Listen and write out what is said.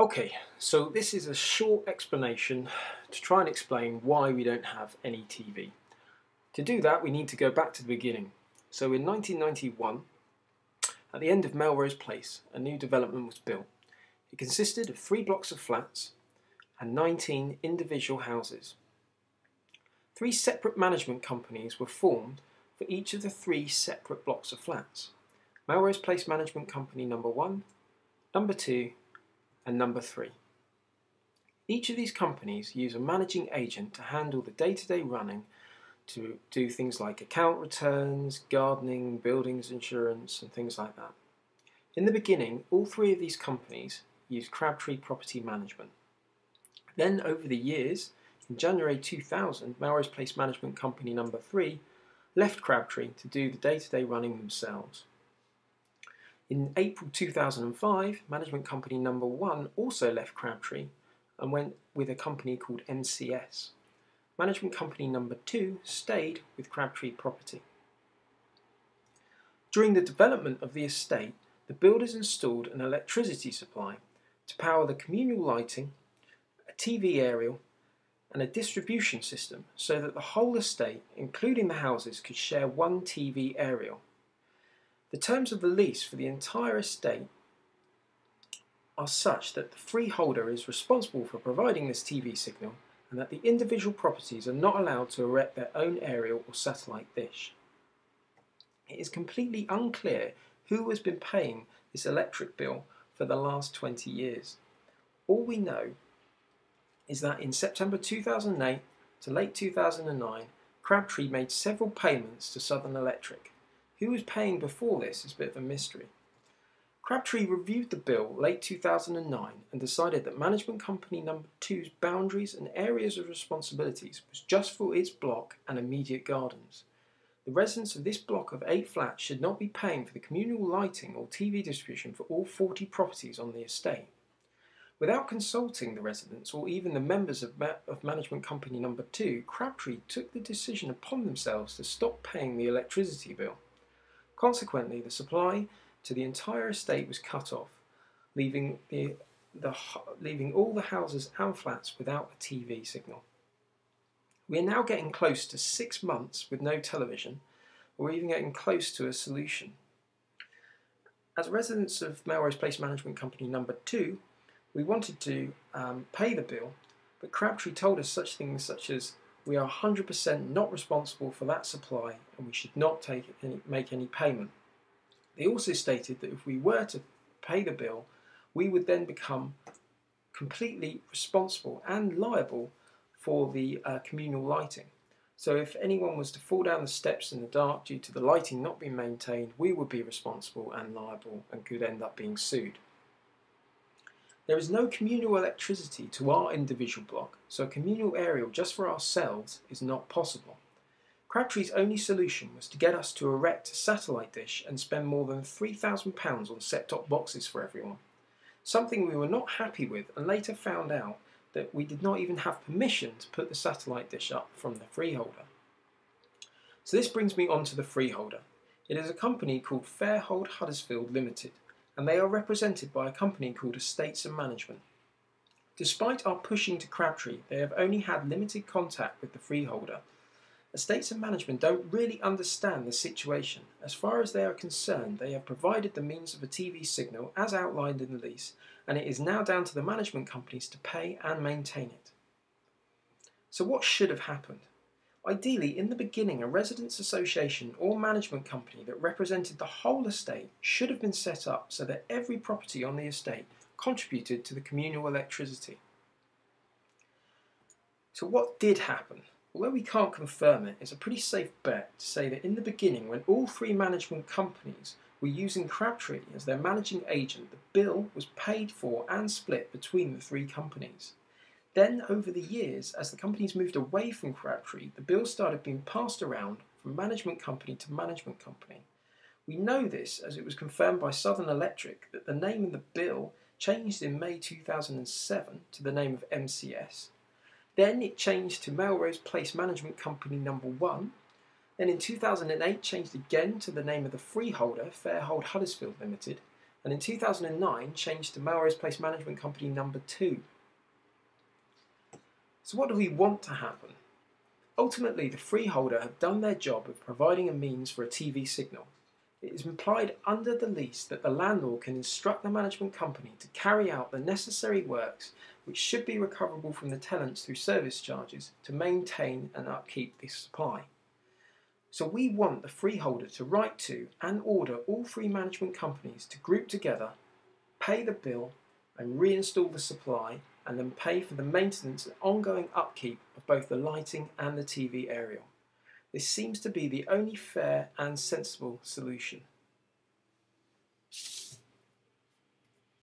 Okay, so this is a short explanation to try and explain why we don't have any TV. To do that, we need to go back to the beginning. So in 1991, at the end of Melrose Place, a new development was built. It consisted of 3 blocks of flats and 19 individual houses. 3 separate management companies were formed for each of the 3 separate blocks of flats. Melrose Place Management Company number 1, number 2 and number 3. Each of these companies use a managing agent to handle the day-to-day running, to do things like account returns, gardening, buildings insurance and things like that. In the beginning, all 3 of these companies used Crabtree Property Management. Then over the years, in January 2000, Melrose Place Management Company number 3 left Crabtree to do the day-to-day running themselves. In April 2005, Management Company number 1 also left Crabtree and went with a company called MCS. Management Company number 2 stayed with Crabtree Property. During the development of the estate, the builders installed an electricity supply to power the communal lighting, a TV aerial and a distribution system so that the whole estate, including the houses, could share one TV aerial. The terms of the lease for the entire estate are such that the freeholder is responsible for providing this TV signal and that the individual properties are not allowed to erect their own aerial or satellite dish. It is completely unclear who has been paying this electric bill for the last 20 years. All we know is that in September 2008 to late 2009, Crabtree made several payments to Southern Electric. Who was paying before this is a bit of a mystery. Crabtree reviewed the bill late 2009 and decided that Management Company number 2's boundaries and areas of responsibilities was just for its block and immediate gardens. The residents of this block of 8 flats should not be paying for the communal lighting or TV distribution for all 40 properties on the estate. Without consulting the residents or even the members of Management Company number 2, Crabtree took the decision upon themselves to stop paying the electricity bill. Consequently, the supply to the entire estate was cut off, leaving all the houses and flats without a TV signal. We are now getting close to 6 months with no television, or even getting close to a solution. As residents of Melrose Place Management Company number 2, we wanted to pay the bill, but Crabtree told us such things such as, we are 100% not responsible for that supply and we should not make any payment. They also stated that if we were to pay the bill, we would then become completely responsible and liable for the communal lighting. So if anyone was to fall down the steps in the dark due to the lighting not being maintained, we would be responsible and liable and could end up being sued. There is no communal electricity to our individual block, so a communal aerial just for ourselves is not possible. Crabtree's only solution was to get us to erect a satellite dish and spend more than £3,000 on set-top boxes for everyone. Something we were not happy with and later found out that we did not even have permission to put the satellite dish up from the freeholder. So this brings me on to the freeholder. It is a company called Fairhold Huddersfield Limited, and they are represented by a company called Estates and Management. Despite our pushing to Crabtree, they have only had limited contact with the freeholder. Estates and Management don't really understand the situation. As far as they are concerned, they have provided the means of a TV signal as outlined in the lease, and it is now down to the management companies to pay and maintain it. So what should have happened? Ideally, in the beginning, a residents' association or management company that represented the whole estate should have been set up so that every property on the estate contributed to the communal electricity. So what did happen? Although we can't confirm it, it's a pretty safe bet to say that in the beginning, when all 3 management companies were using Crabtree as their managing agent, the bill was paid for and split between the 3 companies. Then, over the years, as the companies moved away from Crabtree, the bill started being passed around from management company to management company. We know this as it was confirmed by Southern Electric that the name in the bill changed in May 2007 to the name of MCS. Then it changed to Melrose Place Management Company number 1. Then in 2008 changed again to the name of the freeholder, Fairhold Huddersfield Limited. and in 2009 changed to Melrose Place Management Company number 2. So what do we want to happen? Ultimately, the freeholder have done their job of providing a means for a TV signal. It is implied under the lease that the landlord can instruct the management company to carry out the necessary works which should be recoverable from the tenants through service charges to maintain and upkeep this supply. So we want the freeholder to write to and order all three management companies to group together, pay the bill and reinstall the supply, and then pay for the maintenance and ongoing upkeep of both the lighting and the TV aerial. This seems to be the only fair and sensible solution.